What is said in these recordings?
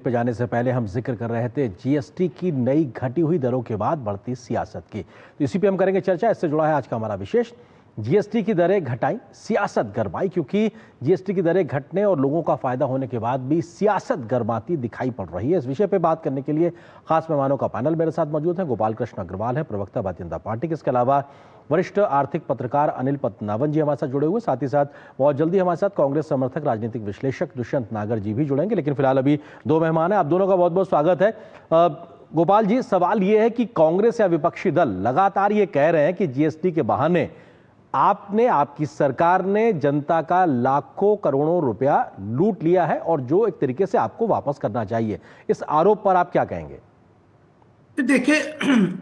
पे जाने से पहले हम जिक्र कर रहे थे जीएसटी की नई घटी हुई दरों के बाद बढ़ती सियासत की। तो इसी पे हम करेंगे चर्चा। इससे जुड़ा है आज का हमारा विशेष। जीएसटी की दरें घटाई, सियासत गरमाई, क्योंकि जीएसटी की दरें घटने और लोगों का फायदा होने के बाद भी सियासत गरमाती दिखाई पड़ रही है। इस विषय पे बात करने के लिए खास मेहमानों का पैनल मेरे साथ मौजूद है। गोपाल कृष्ण अग्रवाल है, प्रवक्ता भारतीय जनता पार्टी के। इसके अलावा वरिष्ठ आर्थिक पत्रकार अनिल पद्मनाभन जी हमारे साथ जुड़े हुए। साथ ही साथ बहुत जल्दी हमारे साथ कांग्रेस समर्थक राजनीतिक विश्लेषक दुष्यंत नागर जी भी जुड़ेंगे। लेकिन फिलहाल अभी दो मेहमान हैं। आप दोनों का बहुत बहुत स्वागत है। गोपाल जी, सवाल ये है कि कांग्रेस या विपक्षी दल लगातार ये कह रहे हैं कि जीएसटी के बहाने आपकी सरकार ने जनता का लाखों करोड़ों रुपया लूट लिया है और जो एक तरीके से आपको वापस करना चाहिए। इस आरोप पर आप क्या कहेंगे? देखिए,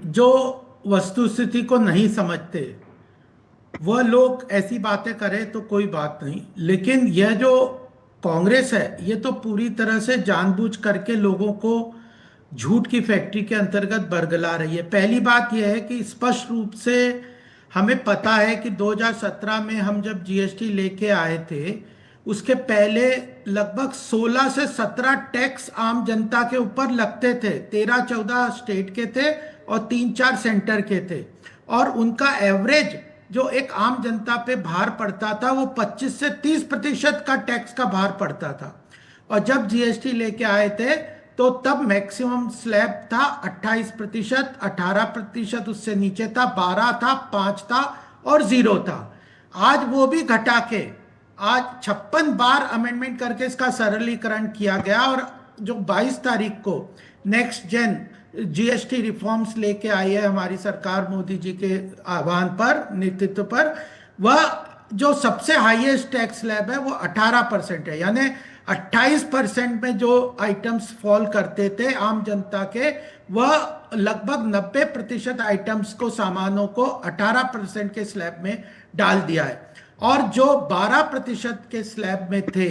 जो वस्तुस्थिति को नहीं समझते वह लोग ऐसी बातें करें तो कोई बात नहीं, लेकिन यह जो कांग्रेस है ये तो पूरी तरह से जानबूझ करके लोगों को झूठ की फैक्ट्री के अंतर्गत बरगला रही है। पहली बात यह है कि स्पष्ट रूप से हमें पता है कि 2017 में हम जब जीएसटी लेके आए थे उसके पहले लगभग 16 से 17 टैक्स आम जनता के ऊपर लगते थे। 13-14 स्टेट के थे और 3-4 सेंटर के थे, और उनका एवरेज जो एक आम जनता पे भार पड़ता था वो 25 से 30% का टैक्स का भार पड़ता था। और जब जीएसटी लेके आए थे तो तब मैक्सिमम स्लैब था 28%, 18%, उससे नीचे था 12 था, 5 था और 0 था। आज वो भी घटा के आज 56 बार अमेंडमेंट करके इसका सरलीकरण किया गया, और जो 22 तारीख को नेक्स्ट जेन जीएसटी रिफॉर्म्स लेके आई है हमारी सरकार मोदी जी के आह्वान पर, नेतृत्व पर, वह जो सबसे हाईएस्ट टैक्स स्लैब है वो 18% है। यानी 28% में जो आइटम्स फॉल करते थे आम जनता के, वह लगभग 90% आइटम्स को, सामानों को 18% के स्लैब में डाल दिया है। और जो 12% के स्लैब में थे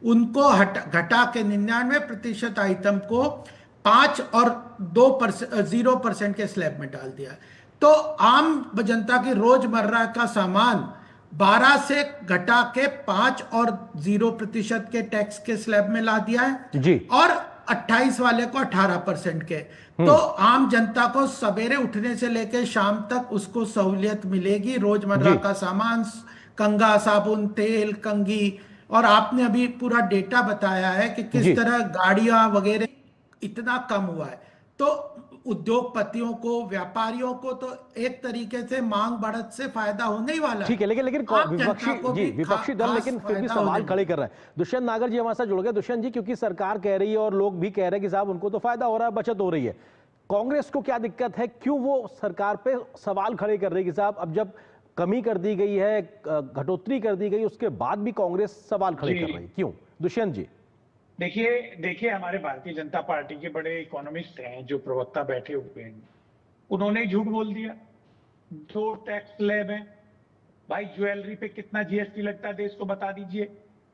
उनको घटा के 99% आइटम को 5 और 0% के स्लैब में डाल दिया है। तो आम जनता की रोजमर्रा का सामान 12 से घटा के 5 और 0% के टैक्स के स्लैब में ला दिया है जी। और 28 वाले को 18% के। तो आम जनता को सवेरे उठने से लेकर शाम तक उसको सहूलियत मिलेगी। रोजमर्रा का सामान, कंघा, साबुन, तेल, कंघी, और आपने अभी पूरा डेटा बताया है कि किस तरह गाड़ियां वगैरह इतना कम हुआ है। तो उद्योगपतियों को, व्यापारियों को तो एक तरीके से मांग बढ़त से फायदा होने ही वाला है। ठीक है, लेकिन विपक्षी दल लेकिन फिर भी सवाल खड़े कर रहे हैं। दुष्यंत नागर जी हमारे साथ जुड़ गए। दुष्यंत जी, क्योंकि सरकार कह रही है और लोग भी कह रहे हैं कि साहब उनको तो फायदा हो रहा है, बचत हो रही है, कांग्रेस को क्या दिक्कत है? क्यों वो सरकार पे सवाल खड़े कर रही है कि साहब अब जब कमी कर दी गई है, घटोतरी कर दी गई, उसके बाद भी कांग्रेस सवाल खड़े कर रही है, क्यों? दुष्यंत जी। देखिए हमारे भारतीय जनता पार्टी के बड़े इकोनॉमिस्ट हैं जो प्रवक्ता बैठे हुए हैं, उन्होंने झूठ बोल दिया। 2 टैक्स स्लैब हैं भाई। ज्वेलरी पे कितना जीएसटी लगता है देश को बता दीजिए,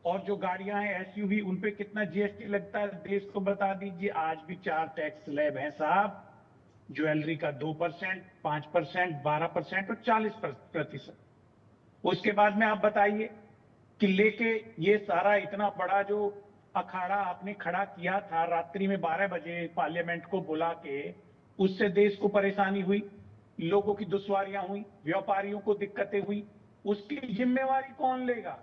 और जो गाड़ियां हैं एसयूवी उन पे कितना जीएसटी लगता है देश को बता दीजिए। आज भी 4 टैक्स स्लैब हैं साहब। ज्वेलरी का 2%, 5%, 12% और 40%। उसके बाद में आप बताइए कि लेके ये सारा इतना बड़ा जो अखाड़ा आपने खड़ा किया था रात्रि में 12 बजे पार्लियामेंट को बुला के, उससे देश को परेशानी हुई, लोगों की दुश्वारियां हुई, व्यापारियों को दिक्कतें हुई, उसकी जिम्मेवारी कौन लेगा?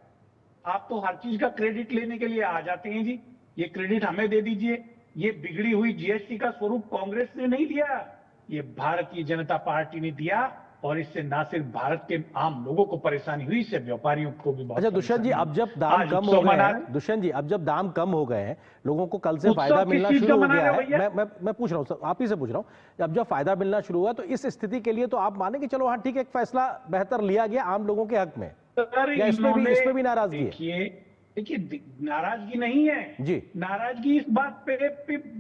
आप तो हर चीज का क्रेडिट लेने के लिए आ जाते हैं जी। ये क्रेडिट हमें दे दीजिए। ये बिगड़ी हुई जीएसटी का स्वरूप कांग्रेस ने नहीं दिया, ये भारतीय जनता पार्टी ने दिया, और इससे ना सिर्फ भारत के आम लोगों को परेशानी हुई, इससे व्यापारियों को भी बहुत। अच्छा दुष्यंत जी, अब जब दाम कम हो गए हैं, दुष्यंत जी अब जब दाम कम हो गए हैं, लोगों को कल से फायदा मिलना शुरू हो गया है। मैं पूछ रहा हूं, आप ही से पूछ रहा हूं, अब जब फायदा मिलना शुरू हुआ तो इस स्थिति के लिए तो आप माने कि चलो हाँ ठीक है, एक फैसला बेहतर लिया गया आम लोगों के हक में, या इसमें भी नाराजगी है? देखिए नाराजगी नहीं है जी। नाराजगी इस बात पे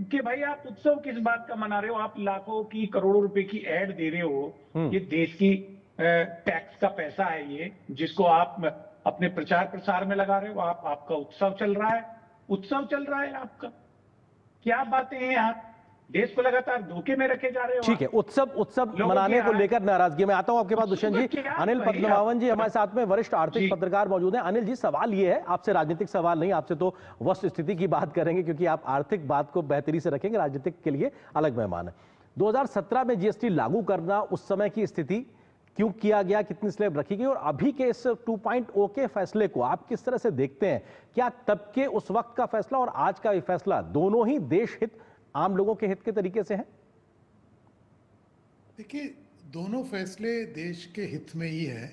कि भाई आप उत्सव किस बात का मना रहे हो? आप लाखों की, करोड़ों रुपए की ऐड दे रहे हो। ये देश की टैक्स का पैसा है ये, जिसको आप अपने प्रचार प्रसार में लगा रहे हो। आपका उत्सव चल रहा है, उत्सव चल रहा है आपका। क्या बातें हैं आप? देश को लगातार धोखे में रखे जा रहे हो। ठीक है, उत्सव लोगों मनाने की को लेकर नाराजगी। मैं आता हूं आपके पास दुष्यंत जी। क्या अनिल भैया? पद्मनाभन जी हमारे साथ में वरिष्ठ आर्थिक जी। पत्रकार मौजूद हैं। अनिल जी, सवाल ये है, आपसे राजनीतिक सवाल नहीं, आपसे तो वस्तु स्थिति की बात करेंगे क्योंकि आप आर्थिक बात को बेहतरी से रखेंगे, राजनीतिक के लिए अलग मेहमान है। 2017 में जीएसटी लागू करना, उस समय की स्थिति, क्यों किया गया, कितनी स्लैब रखी गई, और अभी के इस 2.0 के फैसले को आप किस तरह से देखते हैं? क्या तब के उस वक्त का फैसला और आज का ये फैसला दोनों ही देश हित, आम लोगों के हित के तरीके से है? देखिए, दोनों फैसले देश के हित में ही है।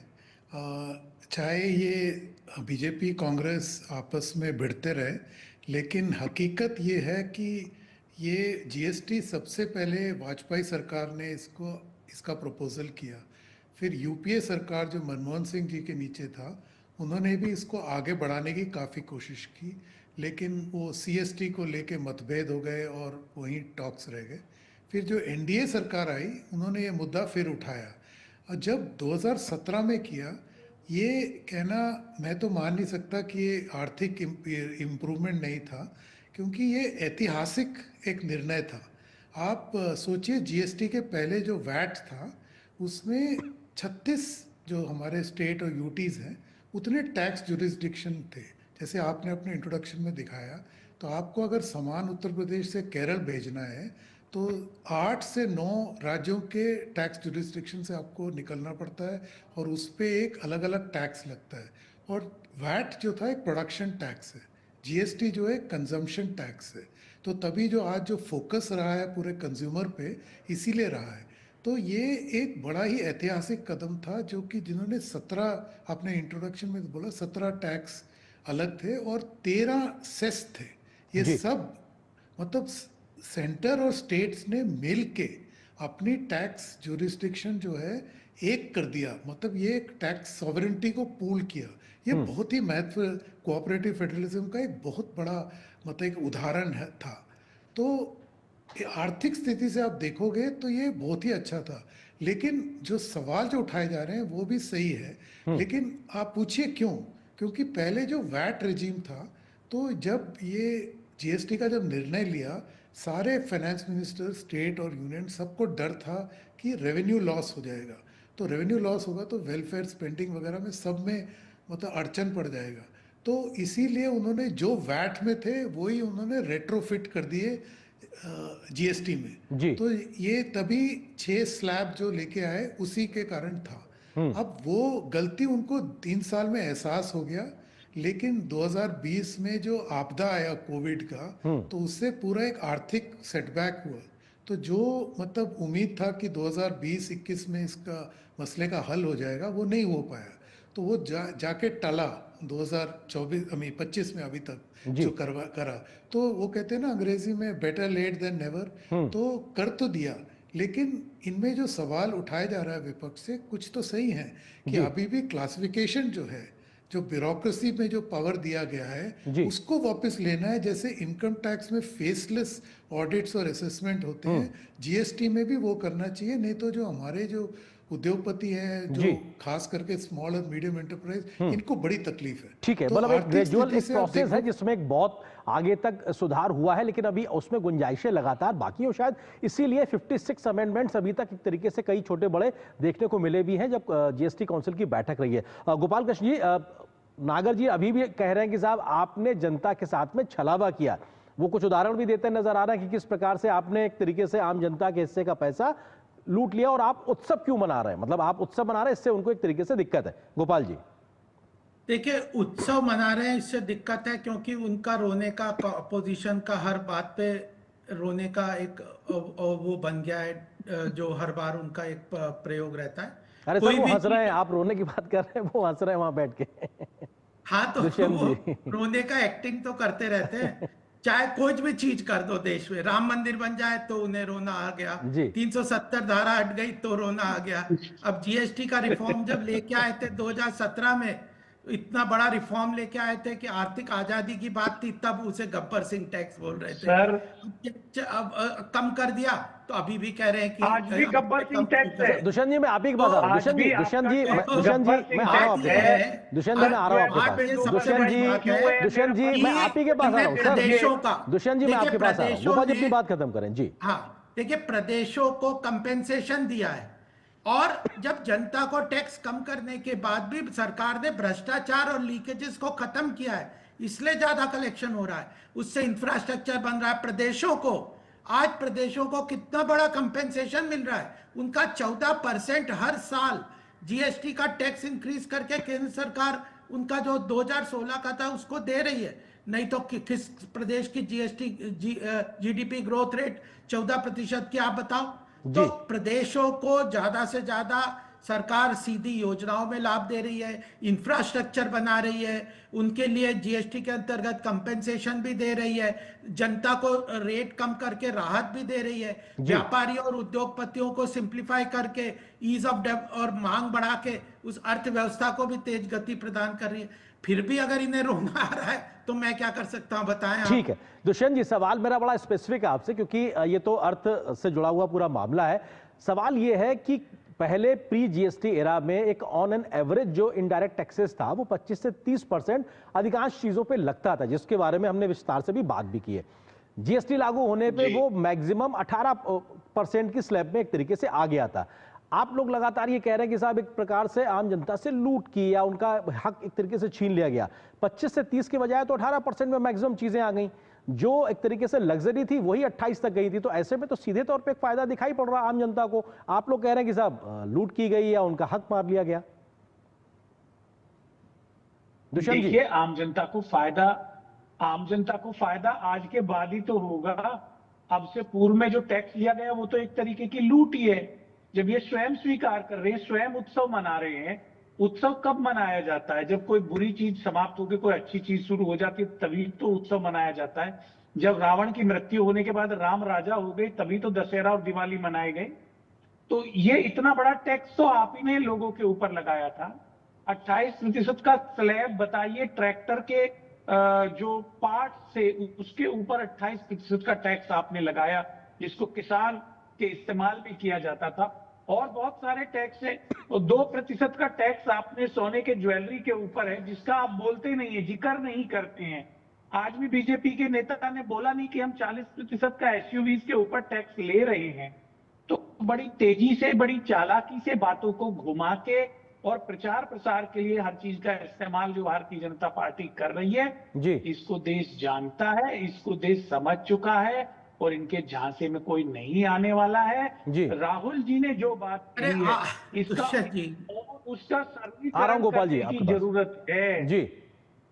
चाहे ये बीजेपी कांग्रेस आपस में भिड़ते रहे, लेकिन हकीकत ये है कि ये जीएसटी सबसे पहले वाजपेयी सरकार ने इसका प्रपोजल किया। फिर यूपीए सरकार जो मनमोहन सिंह जी के नीचे था, उन्होंने भी इसको आगे बढ़ाने की काफ़ी कोशिश की, लेकिन वो सीएसटी को लेके मतभेद हो गए और वहीं टॉक्स रह गए। फिर जो एनडीए सरकार आई, उन्होंने ये मुद्दा फिर उठाया, और जब 2017 में किया, ये कहना मैं तो मान नहीं सकता कि ये आर्थिक इम्प्रूवमेंट नहीं था, क्योंकि ये ऐतिहासिक एक निर्णय था। आप सोचिए, जीएसटी के पहले जो वैट था, उसमें 36 जो हमारे स्टेट और यूटीज़ हैं, उतने टैक्स जुरिस्डिक्शन थे। जैसे आपने अपने इंट्रोडक्शन में दिखाया, तो आपको अगर सामान उत्तर प्रदेश से केरल भेजना है तो 8 से 9 राज्यों के टैक्स जुरिस्डिक्शन से आपको निकलना पड़ता है, और उस पर एक अलग अलग टैक्स लगता है। और वैट जो था एक प्रोडक्शन टैक्स है, जीएसटी जो है कंजम्पशन टैक्स है। तो तभी जो आज जो फोकस रहा है पूरे कंज्यूमर पे, इसीलिए रहा है। तो ये एक बड़ा ही ऐतिहासिक कदम था, जो कि जिन्होंने 17, आपने इंट्रोडक्शन में बोला 17 टैक्स अलग थे और 13 सेस थे। ये सब मतलब सेंटर और स्टेट्स ने मिल के अपनी टैक्स जुरिस्डिक्शन जो है एक कर दिया, मतलब ये एक टैक्स सॉवरेंटी को पूल किया। ये बहुत ही महत्व, कोऑपरेटिव फेडरलिज्म का एक बहुत बड़ा मतलब एक उदाहरण था। तो आर्थिक स्थिति से आप देखोगे तो ये बहुत ही अच्छा था, लेकिन जो सवाल जो उठाए जा रहे हैं वो भी सही है। लेकिन आप पूछिए क्यों? क्योंकि पहले जो वैट रेजिम था, तो जब ये जीएसटी का जब निर्णय लिया, सारे फाइनेंस मिनिस्टर, स्टेट और यूनियन, सबको डर था कि रेवेन्यू लॉस हो जाएगा। तो रेवेन्यू लॉस होगा तो वेलफेयर स्पेंडिंग वगैरह में सब में मतलब अड़चन पड़ जाएगा। तो इसीलिए उन्होंने जो वैट में थे वही उन्होंने रेट्रोफिट कर दिए जीएसटी में जी। तो ये तभी 6 स्लैब जो लेके आए उसी के कारण था। अब वो गलती उनको 3 साल में एहसास हो गया, लेकिन 2020 में जो आपदा आया कोविड का, तो उससे पूरा एक आर्थिक सेटबैक हुआ। तो जो मतलब उम्मीद था कि 2020-21 में इसका मसले का हल हो जाएगा, वो नहीं हो पाया। तो वो जाके टला 2024-25 में अभी तक जो करा। तो वो कहते हैं ना अंग्रेजी में, बेटर लेट देन नेवर। तो कर तो दिया, लेकिन इनमें जो सवाल उठाया जा रहा है विपक्ष से, कुछ तो सही है कि अभी भी क्लासिफिकेशन जो है, जो ब्यूरोक्रेसी में जो पावर दिया गया है, उसको वापस लेना है। जैसे इनकम टैक्स में फेसलेस ऑडिट्स और असेसमेंट होते हैं, जीएसटी में भी वो करना चाहिए। नहीं तो जो हमारे जो उद्योगपति है, जो खास करके स्मॉल और मीडियम एंटरप्राइज, इनको बड़ी तकलीफ है। ठीक है, तो मतलब एक ग्रेजुअल एक स्थिति से आप प्रोसेस है देखो, जिसमें एक बहुत आगे तक सुधार हुआ है, लेकिन अभी उसमें गुंजाइशें लगातार बाकी हैं। शायद इसीलिए 56 अमेंडमेंट्स अभी तक एक तरीके से कई छोटे बड़े देखने को मिले भी हैं जब जीएसटी काउंसिल की बैठक रही है। गोपाल कृष्ण जी, नागर जी अभी भी कह रहे हैं कि साहब आपने जनता के साथ में छलावा किया। वो कुछ उदाहरण भी देते नजर आ रहा है कि किस प्रकार से आपने एक तरीके से आम जनता के हिस्से का पैसा लूट लिया, और आप उत्सव क्यों मना रहे हैं? मतलब आप उत्सव मना रहे हैं, इससे उनको एक तरीके से दिक्कत है। गोपाल जी, देखिए, उत्सव मना रहे हैं इससे दिक्कत है क्योंकि उनका रोने का, अपोजिशन का हर बात पे रोने का एक वो बन गया है, जो हर बार उनका एक प्रयोग रहता है। अरे सर वो हंस रहे हैं, आप रोने की बात कर रहे हैं, वो हंस रहे हैं वहां बैठ के। हाँ, तो दुष्यंत वो जी। रोने का एक्टिंग तो करते रहते हैं। चाहे कुछ भी चीज कर दो देश में, राम मंदिर बन जाए तो उन्हें रोना आ गया, 370 धारा हट गई तो रोना आ गया। अब जीएसटी का रिफॉर्म जब लेके आए थे 2017 में, इतना बड़ा रिफॉर्म लेके आए थे कि आर्थिक आजादी की बात थी, तब उसे गब्बर सिंह टैक्स बोल रहे थे। सर अब कम कर दिया तो अभी भी कह रहे हैं कि आज भी गब्बर हमने सिंह कम क्यों टैक्स है। करे। दुष्यंत जी मैं आप ही के तो पास आ रहा हूँ। आज भी दुष्यंत आपका जी टैक्स दुष्यंत गब्बर जी सिंह मैं आ रहा हूँ बात आपके ये पास। है, दुष्यंत जी मैं आ रहा हूँ आपके बात पास। ये सबसे दुष्यंत बड़ी जी बात क्यों है दुष्यंत जी मेरा मैं आप ही के पास आ रहा हूँ कि सर। प्रदेशों का, दुष्यंत जी मैं देखिए आपके पास आ रहा हूँ, प्रदेशों गोपाल जी अपनी ने, बात खत्म करें जी। हाँ देखिए प्रदेशों को कंपेंसेशन दिया है, और जब जनता को टैक्स कम करने के बाद भी सरकार ने भ्रष्टाचार और लीकेजेस को खत्म किया है, इसलिए ज्यादा कलेक्शन हो रहा है, उससे इंफ्रास्ट्रक्चर बन रहा है। प्रदेशों को आज प्रदेशों को कितना बड़ा कंपेंसेशन मिल रहा है, उनका 14% हर साल जीएसटी का टैक्स इंक्रीज करके केंद्र सरकार उनका जो 2016 का था उसको दे रही है। नहीं तो किस प्रदेश की जीएसटी जीडीपी ग्रोथ रेट 14% की, आप बताओ। तो जी प्रदेशों को ज्यादा से ज्यादा सरकार सीधी योजनाओं में लाभ दे रही है, इंफ्रास्ट्रक्चर बना रही है, उनके लिए जीएसटी के अंतर्गत कंपेंसेशन भी दे रही है, जनता को रेट कम करके राहत भी दे रही है, जी व्यापारियों और उद्योगपतियों को सिंप्लीफाई करके ईज ऑफ और मांग बढ़ा के उस अर्थव्यवस्था को भी तेज गति प्रदान कर रही है। फिर भी अगर इन्हें रोना आ रहा है तो मैं क्या कर सकता हूं, बताएं ठीक आप। है। दुष्यंत जी सवाल मेरा बड़ा स्पेसिफिक है आपसे, क्योंकि ये तो अर्थ से जुड़ा हुआ पूरा मामला है। सवाल ये है कि पहले प्री जीएसटी एरा में एक ऑन एन एवरेज जो इनडायरेक्ट टैक्सेस था वो 25 से 30% अधिकांश चीजों पे लगता था, जिसके बारे में हमने विस्तार से भी बात भी की है। जीएसटी लागू होने पे जी वो मैक्सिमम 18% की स्लैब में एक तरीके से आ गया था। आप लोग लगातार ये कह रहे हैं कि साहब एक प्रकार से आम जनता से लूट की या उनका हक एक तरीके से छीन लिया गया। 25 से 30 के बजाय तो 18% में मैक्सिमम चीजें आ गई, जो एक तरीके से लग्जरी थी वही 28 तक गई थी। तो ऐसे में तो सीधे तौर पे एक फायदा दिखाई पड़ रहा आम जनता को। आप लोग कह रहे हैं कि साहब लूट की गई या उनका हक मार लिया गया। दुष्यंत जी देखिए, आम जनता को फायदा आज के बाद ही तो होगा। अब से पूर्व में जो टैक्स लिया गया वो तो एक तरीके की लूट ही है। जब ये स्वयं स्वीकार कर रहे हैं, स्वयं उत्सव मना रहे हैं। उत्सव कब मनाया जाता है? जब कोई बुरी चीज समाप्त होकर कोई अच्छी चीज शुरू हो जाती है, तभी तो उत्सव मनाया जाता है। जब रावण की मृत्यु होने के बाद राम राजा हो गए, तभी तो दशहरा और दिवाली मनाए गए। तो ये इतना बड़ा टैक्स तो आप ही ने लोगों के ऊपर लगाया था। 28% का स्लैब, बताइए ट्रैक्टर के जो पार्ट से उसके ऊपर 28% का टैक्स आपने लगाया, जिसको किसान के इस्तेमाल भी किया जाता था। और बहुत सारे टैक्स है। और 2% का टैक्स आपने सोने के ज्वेलरी के ऊपर है, जिसका आप बोलते नहीं है, जिक्र नहीं करते हैं। आज भी बीजेपी के नेता ने बोला नहीं कि हम 40% का एसयूवीज के ऊपर टैक्स ले रहे हैं। तो बड़ी तेजी से, बड़ी चालाकी से बातों को घुमा के और प्रचार प्रसार के लिए हर चीज का इस्तेमाल जो भारतीय जनता पार्टी कर रही है, जी इसको देश जानता है, इसको देश समझ चुका है, और इनके झांसे में कोई नहीं आने वाला है। जी राहुल जी ने जो बात अरे कही है, इसका दुष्यंत जी, उसका आ रहा हूं सरलीकरण गोपाल जी करने की आपके पास। जरूरत है। जी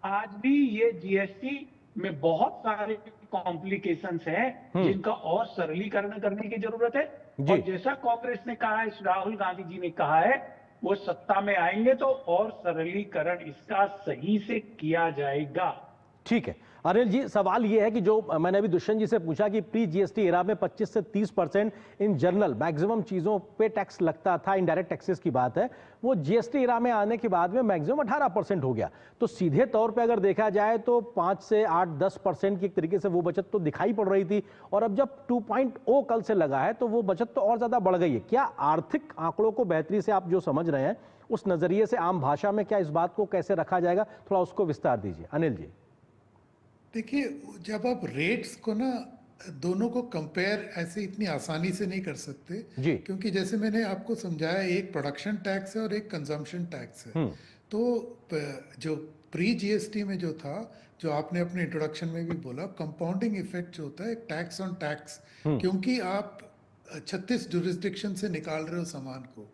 आज भी ये जीएसटी में बहुत सारे कॉम्प्लिकेशंस हैं, जिनका और सरलीकरण करने की जरूरत है। जी और जैसा कांग्रेस ने कहा है, राहुल गांधी जी ने कहा है, वो सत्ता में आएंगे तो और सरलीकरण इसका सही से किया जाएगा। ठीक है। अनिल जी सवाल ये है कि जो मैंने अभी दुष्यंत जी से पूछा कि प्री जीएसटी एरा में 25 से 30% इन जनरल मैक्सिमम चीजों पे टैक्स लगता था, इनडायरेक्ट टैक्सेस की बात है, वो जीएसटी एरा में आने के बाद में मैक्सिमम 18% हो गया। तो सीधे तौर पे अगर देखा जाए तो 5 से 8-10% की एक तरीके से वो बचत तो दिखाई पड़ रही थी, और अब जब 2.0 कल से लगा है तो वो बचत तो और ज्यादा बढ़ गई है। क्या आर्थिक आंकड़ों को बेहतरी से आप जो समझ रहे हैं उस नजरिए से आम भाषा में क्या इस बात को कैसे रखा जाएगा, थोड़ा उसको विस्तार दीजिए अनिल जी। देखिए, जब आप रेट्स को ना दोनों को कंपेयर ऐसे इतनी आसानी से नहीं कर सकते, जी क्योंकि जैसे मैंने आपको समझाया, एक प्रोडक्शन टैक्स है और एक कंजम्पशन टैक्स है। तो जो प्री जीएसटी में जो था, जो आपने अपने इंट्रोडक्शन में भी बोला, कंपाउंडिंग इफेक्ट जो होता है, एक टैक्स ऑन टैक्स, क्योंकि आप 36 जुरिस्डिक्शन से निकाल रहे हो सामान को,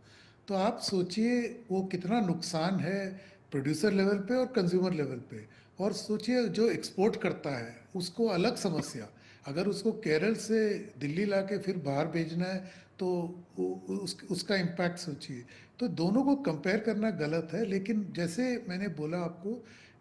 तो आप सोचिए वो कितना नुकसान है प्रोड्यूसर लेवल पे और कंज्यूमर लेवल पे। और सोचिए जो एक्सपोर्ट करता है उसको अलग समस्या, अगर उसको केरल से दिल्ली लाके फिर बाहर भेजना है तो उसका इम्पैक्ट सोचिए। तो दोनों को कंपेयर करना गलत है। लेकिन जैसे मैंने बोला आपको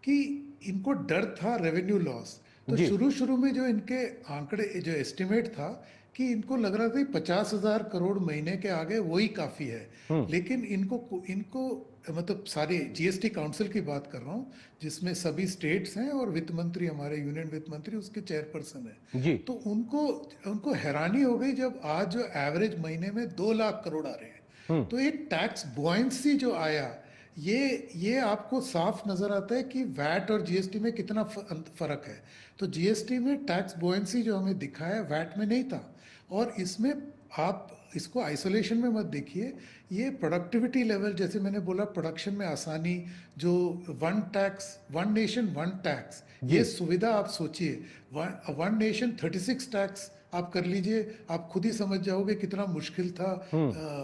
कि इनको डर था रेवेन्यू लॉस, तो जी। शुरू शुरू में जो इनके आंकड़े, जो एस्टिमेट था कि इनको लग रहा था 50,000 करोड़ महीने के आगे वही काफी है, लेकिन इनको इनको मतलब सारे जीएसटी काउंसिल की बात कर रहा हूँ, जिसमें सभी स्टेट्स हैं और वित्त मंत्री, हमारे यूनियन वित्त मंत्री उसके चेयरपर्सन है। जी। तो उनको हैरानी हो गई जब आज जो एवरेज महीने में 2 लाख करोड़ आ रहे हैं। तो एक टैक्स बुआइंसी जो आया, ये आपको साफ नजर आता है कि वैट और जीएसटी में कितना फर्क है। तो जीएसटी में टैक्स बुआइंसी जो हमें दिखा है, वैट में नहीं था। और इसमें आप इसको आइसोलेशन में मत देखिए, ये प्रोडक्टिविटी लेवल, जैसे मैंने बोला प्रोडक्शन में आसानी, जो one tax one nation one tax, ये सुविधा आप सोचिए, वन नेशन 36 टैक्स आप कर लीजिए, आप खुद ही समझ जाओगे कितना मुश्किल था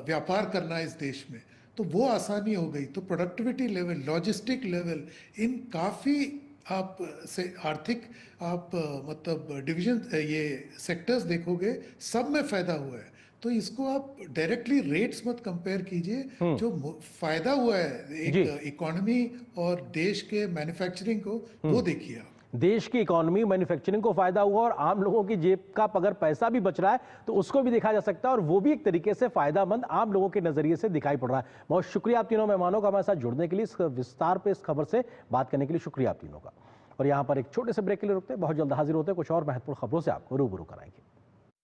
व्यापार करना इस देश में। तो वो आसानी हो गई। तो प्रोडक्टिविटी लेवल, लॉजिस्टिक लेवल, इन काफ़ी आप से आर्थिक आप मतलब डिवीजन, ये सेक्टर्स देखोगे, सब में फायदा हुआ है। तो इसको आप डायरेक्टली रेट्स मत कंपेयर कीजिए, जो फायदा हुआ है एक इकोनॉमी और देश के मैन्युफैक्चरिंग को, वो देखिए आप। देश की इकोनॉमी, मैन्युफैक्चरिंग को फायदा हुआ और आम लोगों की जेब का अगर पैसा भी बच रहा है तो उसको भी देखा जा सकता है, और वो भी एक तरीके से फायदामंद आम लोगों के नजरिए से दिखाई पड़ रहा है। बहुत शुक्रिया आप तीनों मेहमानों का हमारे साथ जुड़ने के लिए, इस विस्तार पे इस खबर से बात करने के लिए शुक्रिया आप तीनों का। और यहाँ पर एक छोटे से ब्रेक के लिए रुकते हैं, बहुत जल्द हाजिर होते हैं कुछ और महत्वपूर्ण खबरों से आपको रूबरू कराएंगे।